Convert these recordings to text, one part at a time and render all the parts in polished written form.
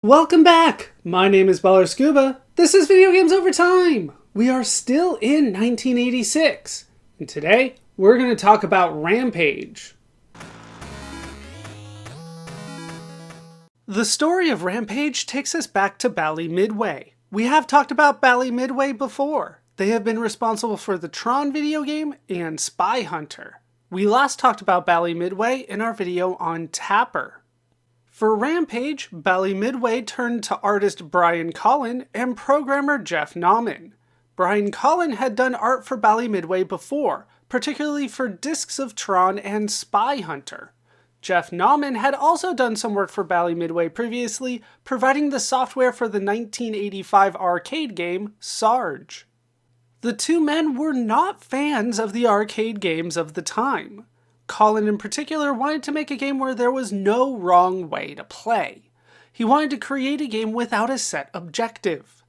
Welcome back! My name is ballerscuba. This is Video Games Over Time. We are still in 1986. And today, we're going to talk about Rampage. The story of Rampage takes us back to Bally Midway. We have talked about Bally Midway before. They have been responsible for the Tron video game and Spy Hunter. We last talked about Bally Midway in our video on Tapper. For Rampage, Bally Midway turned to artist Brian Colin and programmer Jeff Nauman. Brian Colin had done art for Bally Midway before, particularly for Discs of Tron and Spy Hunter. Jeff Nauman had also done some work for Bally Midway previously, providing the software for the 1985 arcade game Sarge. The two men were not fans of the arcade games of the time. Colin in particular wanted to make a game where there was no wrong way to play. He wanted to create a game without a set objective.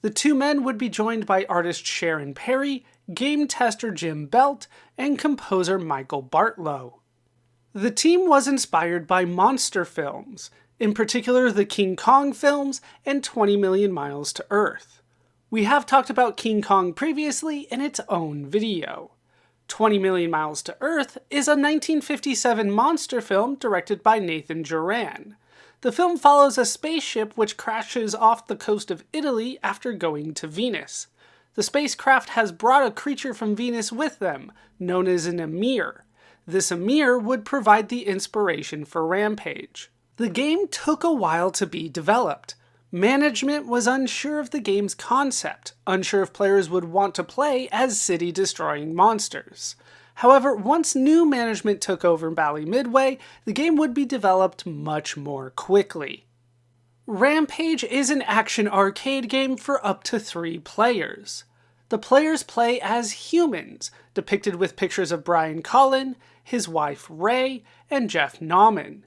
The two men would be joined by artist Sharon Perry, game tester Jim Belt, and composer Michael Bartlow. The team was inspired by monster films, in particular the King Kong films and 20 Million Miles to Earth. We have talked about King Kong previously in its own video. 20 Million Miles to Earth is a 1957 monster film directed by Nathan Duran. The film follows a spaceship which crashes off the coast of Italy after going to Venus. The spacecraft has brought a creature from Venus with them, known as an Emir. This Emir would provide the inspiration for Rampage. The game took a while to be developed. Management was unsure of the game's concept, unsure if players would want to play as city-destroying monsters. However, once new management took over Bally Midway, the game would be developed much more quickly. Rampage is an action arcade game for up to 3 players. The players play as humans, depicted with pictures of Brian Colin, his wife Ray, and Jeff Nauman.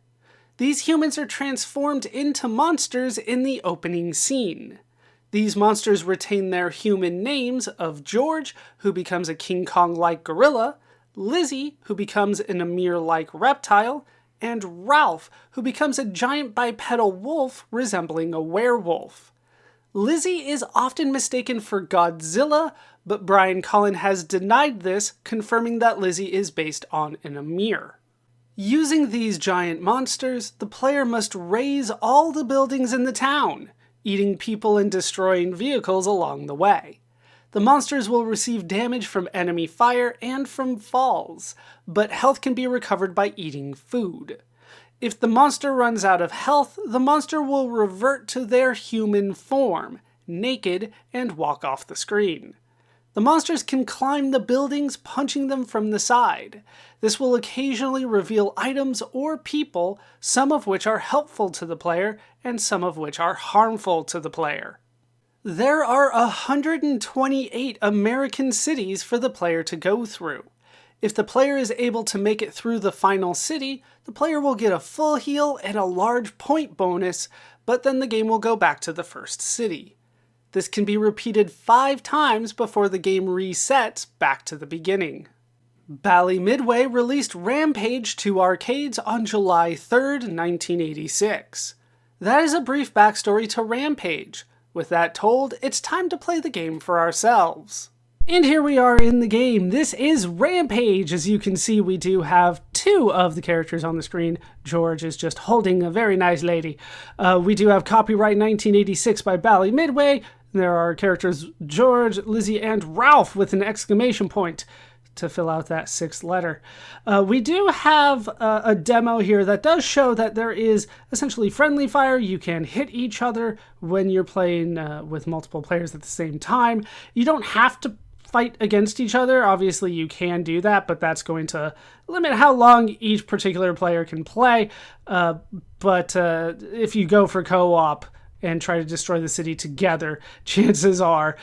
These humans are transformed into monsters in the opening scene. These monsters retain their human names of George, who becomes a King Kong-like gorilla, Lizzie, who becomes an Emir-like reptile, and Ralph, who becomes a giant bipedal wolf resembling a werewolf. Lizzie is often mistaken for Godzilla, but Brian Colin has denied this, confirming that Lizzie is based on an Emir. Using these giant monsters, the player must raze all the buildings in the town, eating people and destroying vehicles along the way. The monsters will receive damage from enemy fire and from falls, but health can be recovered by eating food. If the monster runs out of health, the monster will revert to their human form, naked, and walk off the screen. The monsters can climb the buildings, punching them from the side. This will occasionally reveal items or people, some of which are helpful to the player, and some of which are harmful to the player. There are 128 American cities for the player to go through. If the player is able to make it through the final city, the player will get a full heal and a large point bonus, but then the game will go back to the first city. This can be repeated 5 times before the game resets back to the beginning. Bally Midway released Rampage to arcades on July 3rd, 1986. That is a brief backstory to Rampage. With that told, it's time to play the game for ourselves. And here we are in the game. This is Rampage. As you can see, we do have 2 of the characters on the screen. George is just holding a very nice lady. We do have copyright 1986 by Bally Midway. There are characters George, Lizzie, and Ralph with an exclamation point to fill out that 6th letter. We do have a demo here that does show that there is essentially friendly fire. You can hit each other when you're playing with multiple players at the same time. You don't have to fight against each other. Obviously you can do that, but that's going to limit how long each particular player can play. But if you go for co-op and try to destroy the city together, chances are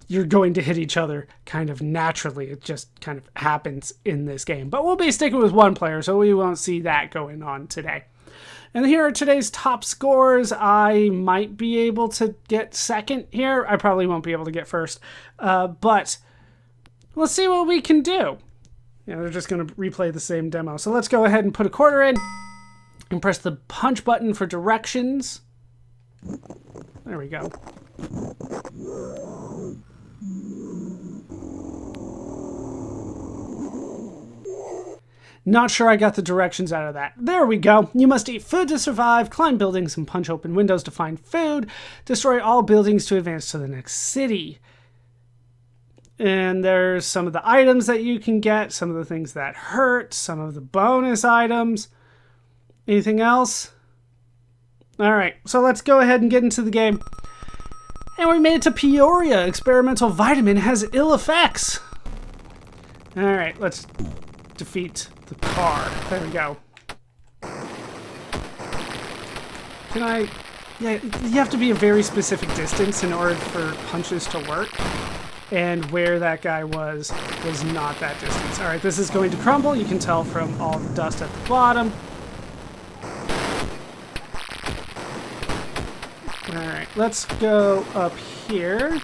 you're going to hit each other kind of naturally. It just kind of happens in this game. But we'll be sticking with 1 player, so we won't see that going on today. And here are today's top scores. I might be able to get 2nd here. I probably won't be able to get 1st. But let's see what we can do. They're just going to replay the same demo. So let's go ahead and put a quarter in and press the punch button for directions. There we go. Not sure I got the directions out of that. There we go. You must eat food to survive, climb buildings and punch open windows to find food, destroy all buildings to advance to the next city. And there's some of the items that you can get, some of the things that hurt, some of the bonus items. Anything else? All right, so let's go ahead and get into the game. And we made it to Peoria. Experimental vitamin has ill effects. All right, let's defeat the car. There we go. Can I... Yeah, you have to be a very specific distance in order for punches to work. And where that guy was not that distance. All right, this is going to crumble. You can tell from all the dust at the bottom. All right, let's go up here.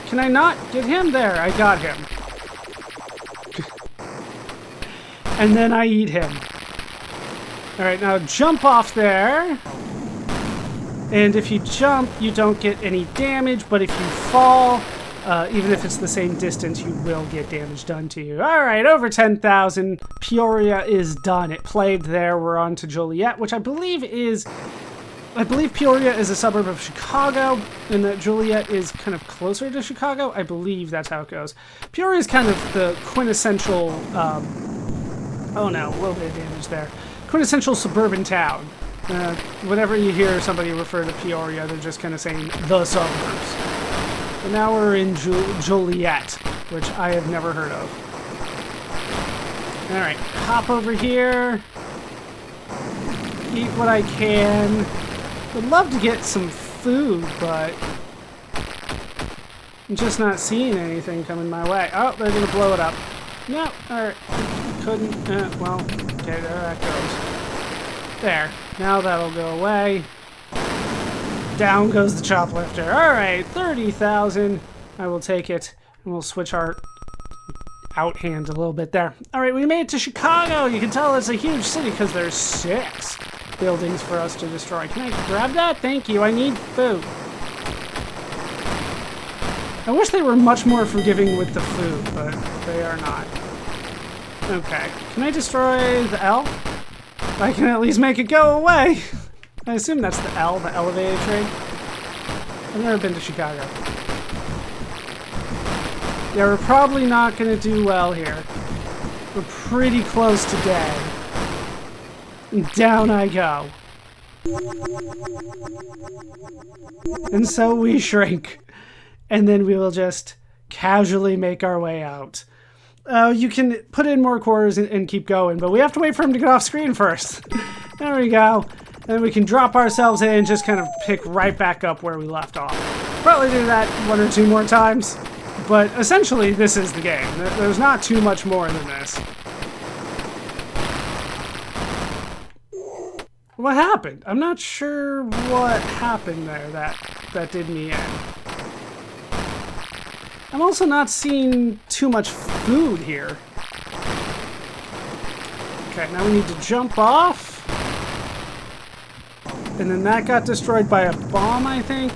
Can I not get him? There, I got him. And then I eat him. All right, now jump off there. And if you jump, you don't get any damage, but if you fall, even if it's the same distance, you will get damage done to you. All right, over 10,000. Peoria is done. It played there. We're on to Joliet, which I believe Peoria is a suburb of Chicago, and that Joliet is kind of closer to Chicago. I believe that's how it goes. Peoria is kind of the quintessential, oh no, a little bit of damage there. Quintessential suburban town. Whenever you hear somebody refer to Peoria, they're just kind of saying the suburbs. But now we're in Joliet, which I have never heard of. All right, hop over here. Eat what I can. Would love to get some food, but I'm just not seeing anything coming my way. Oh, they're gonna blow it up. No, alright. Couldn't, well, okay, there that goes. There, now that'll go away. Down goes the choplifter. Alright, 30,000. I will take it, and we'll switch our outhand a little bit there. Alright, we made it to Chicago. You can tell it's a huge city because there's 6 buildings for us to destroy. Can I grab that? Thank you. I need food. I wish they were much more forgiving with the food, but they are not. Okay. Can I destroy the L? I can at least make it go away. I assume that's the L, the elevated train. I've never been to Chicago. Yeah, we're probably not going to do well here. We're pretty close to dead. And down I go. And so we shrink. And then we will just casually make our way out. You can put in more quarters and keep going, but we have to wait for him to get off screen first. There we go. And we can drop ourselves in and just kind of pick right back up where we left off. Probably do that 1 or 2 more times. But essentially, this is the game. There's not too much more than this. What happened? I'm not sure what happened there that did me in. I'm also not seeing too much food here. Okay, now we need to jump off. And then that got destroyed by a bomb, I think.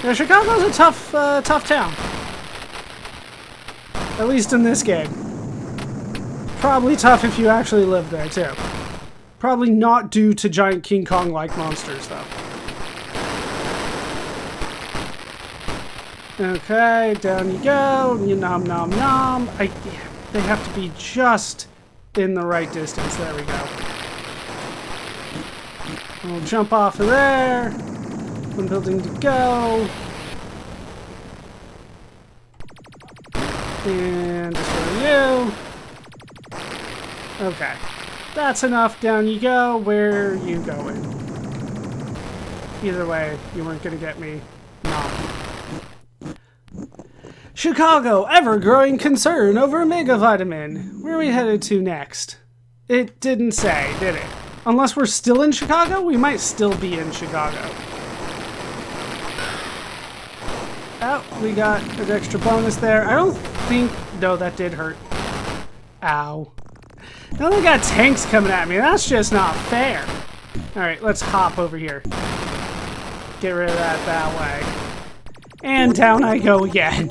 Yeah, Chicago's a tough town. At least in this game. Probably tough if you actually live there, too. Probably not due to giant King Kong-like monsters, though. Okay, down you go. You nom nom nom. They have to be just in the right distance. There we go. We'll jump off of there. 1 building to go. And destroy you. Okay. That's enough. Down you go. Where are you going? Either way, you weren't going to get me. No. Chicago, ever-growing concern over megavitamin. Where are we headed to next? It didn't say, did it? Unless we're still in Chicago? We might still be in Chicago. Oh, we got an extra bonus there. I don't think... No, that did hurt. Ow. Now they got tanks coming at me. That's just not fair. Alright, let's hop over here. Get rid of that way. And down I go again.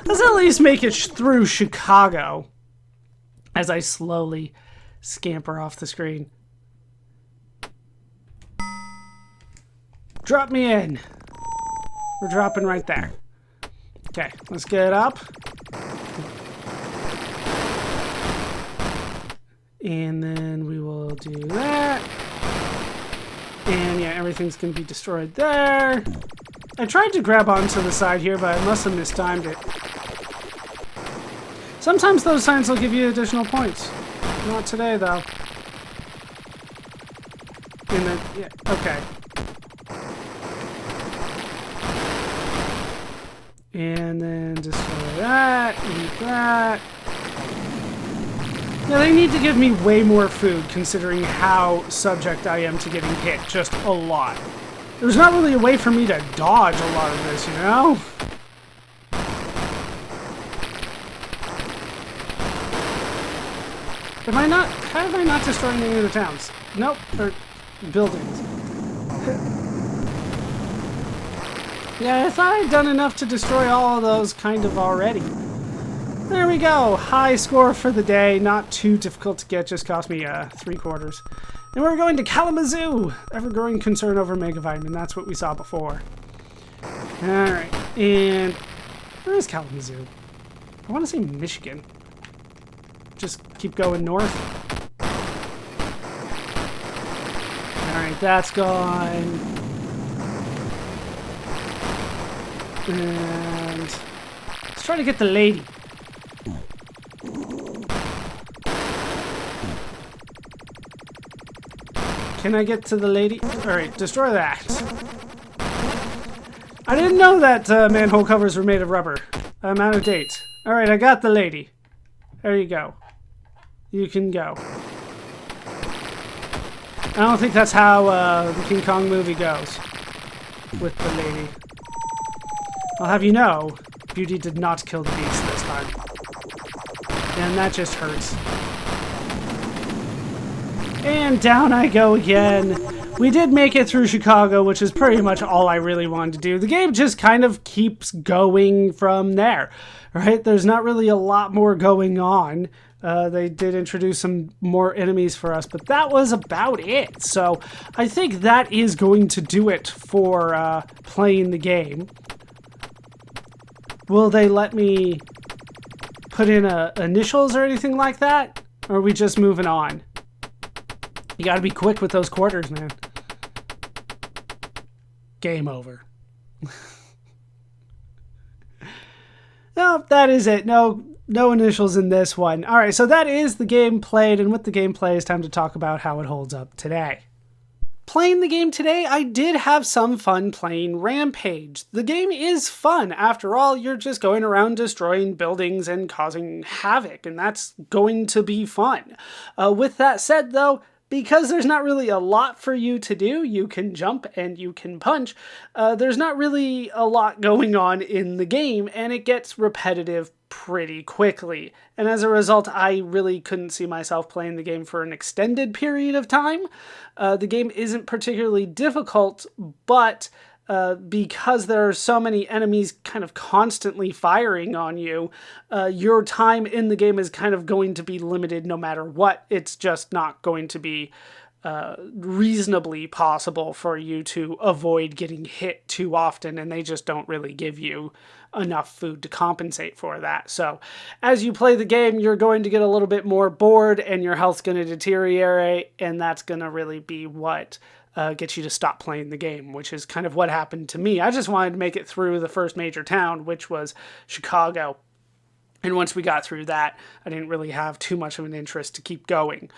Let's at least make it through Chicago. As I slowly scamper off the screen. Drop me in. We're dropping right there. Okay, let's get up. And then we will do that. And yeah, everything's going to be destroyed there. I tried to grab onto the side here, but I must have mistimed it. Sometimes those signs will give you additional points. Not today, though. And then, yeah, okay. And then destroy that, eat that. Now, they need to give me way more food, considering how subject I am to getting hit. Just a lot. There's not really a way for me to dodge a lot of this, you know? How am I not destroying any of the towns? Nope, or buildings. Yeah, I thought I'd done enough to destroy all of those kind of already. There we go. High score for the day. Not too difficult to get. Just cost me 3/4. And we're going to Kalamazoo. Ever-growing concern over Megavitamin. That's what we saw before. Alright. And where is Kalamazoo? I want to say Michigan. Just keep going north. Alright, that's gone. And let's try to get the lady. Can I get to the lady? Alright, destroy that. I didn't know that manhole covers were made of rubber. I'm out of date. Alright, I got the lady. There you go. You can go. I don't think that's how the King Kong movie goes. With the lady. I'll have you know, Beauty did not kill the beast this time. And that just hurts. And down I go again. We did make it through Chicago, which is pretty much all I really wanted to do. The game just kind of keeps going from there, right? There's not really a lot more going on. They did introduce some more enemies for us, but that was about it. So I think that is going to do it for playing the game. Will they let me put in initials or anything like that? Or are we just moving on? You gotta be quick with those quarters, man. Game over. No, that is it. No initials in this one. Alright, so that is the game played, and with the gameplay, it's time to talk about how it holds up today. Playing the game today, I did have some fun playing Rampage. The game is fun. After all, you're just going around destroying buildings and causing havoc, and that's going to be fun. With that said, though, because there's not really a lot for you to do, you can jump and you can punch, there's not really a lot going on in the game, and it gets repetitive pretty quickly. And as a result, I really couldn't see myself playing the game for an extended period of time. The game isn't particularly difficult, but because there are so many enemies kind of constantly firing on you, your time in the game is kind of going to be limited no matter what. It's just not going to be reasonably possible for you to avoid getting hit too often, and they just don't really give you enough food to compensate for that. So as you play the game, you're going to get a little bit more bored and your health's going to deteriorate, and that's going to really be what gets you to stop playing the game, which is kind of what happened to me. I just wanted to make it through the first major town, which was Chicago. And once we got through that, I didn't really have too much of an interest to keep going.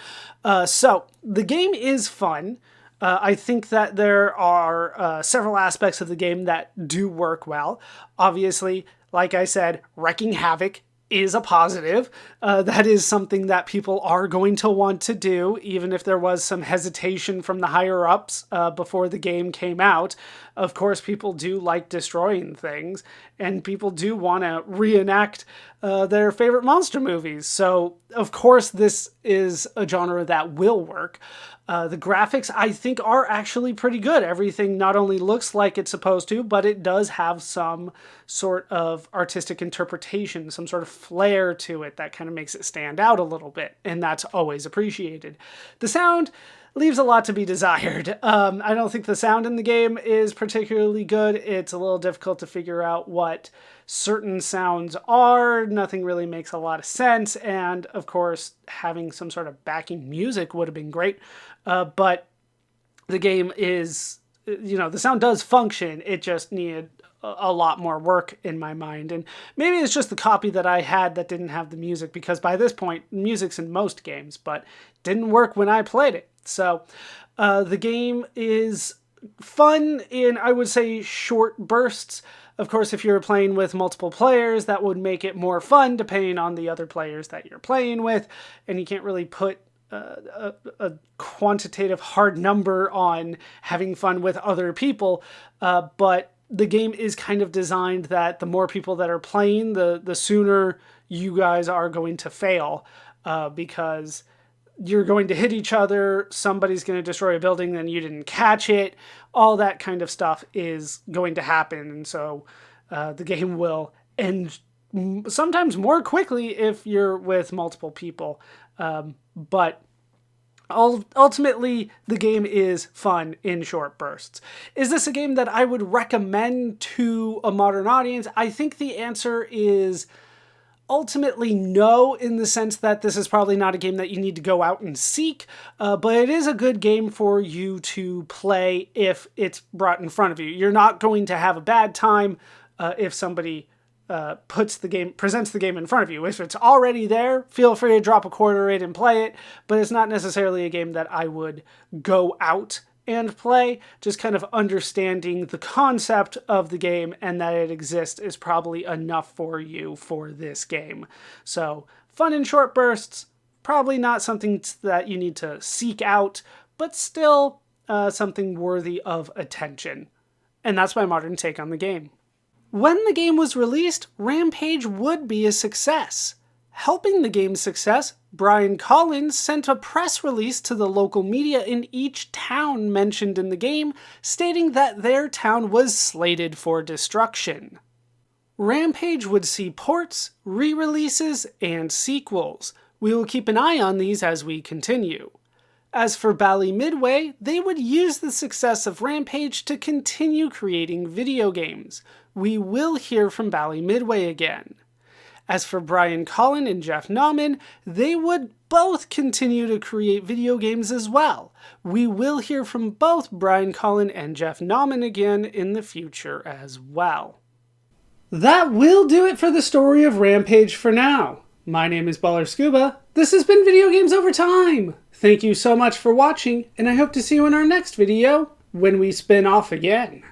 So the game is fun. I think that there are several aspects of the game that do work well. Obviously, like I said, wreaking havoc is a positive. That is something that people are going to want to do, even if there was some hesitation from the higher-ups before the game came out. Of course, people do like destroying things, and people do want to reenact their favorite monster movies. So, of course, this is a genre that will work. The graphics, I think, are actually pretty good. Everything not only looks like it's supposed to, but it does have some sort of artistic interpretation, some sort of flair to it that kind of makes it stand out a little bit, and that's always appreciated. The sound leaves a lot to be desired. I don't think the sound in the game is particularly good. It's a little difficult to figure out what certain sounds are. Nothing really makes a lot of sense. And of course, having some sort of backing music would have been great. But the game is, the sound does function. It just needed a lot more work in my mind. And maybe it's just the copy that I had that didn't have the music, because by this point, music's in most games, but didn't work when I played it. So the game is fun in, I would say, short bursts. Of course, if you're playing with multiple players, that would make it more fun depending on the other players that you're playing with. And you can't really put a quantitative hard number on having fun with other people. But the game is kind of designed that the more people that are playing, the sooner you guys are going to fail, because you're going to hit each other, somebody's going to destroy a building, then you didn't catch it. All that kind of stuff is going to happen. And so the game will end sometimes more quickly if you're with multiple people. But ultimately, the game is fun in short bursts. Is this a game that I would recommend to a modern audience? I think the answer is ultimately no, in the sense that this is probably not a game that you need to go out and seek, but it is a good game for you to play if it's brought in front of you. You're not going to have a bad time if somebody presents the game in front of you. If it's already there, feel free to drop a quarter in and play it, but it's not necessarily a game that I would go out and play. Just kind of understanding the concept of the game and that it exists is probably enough for you for this game. So fun in short bursts, probably not something that you need to seek out, but still something worthy of attention. And that's my modern take on the game. When the game was released, Rampage would be a success. Helping the game's success, Brian Colin sent a press release to the local media in each town mentioned in the game, stating that their town was slated for destruction. Rampage would see ports, re-releases, and sequels. We will keep an eye on these as we continue. As for Bally Midway, they would use the success of Rampage to continue creating video games. We will hear from Bally Midway again. As for Brian Colin and Jeff Nauman, they would both continue to create video games as well. We will hear from both Brian Colin and Jeff Nauman again in the future as well. That will do it for the story of Rampage for now. My name is ballerscuba. This has been Video Games Over Time. Thank you so much for watching, and I hope to see you in our next video when we spin off again.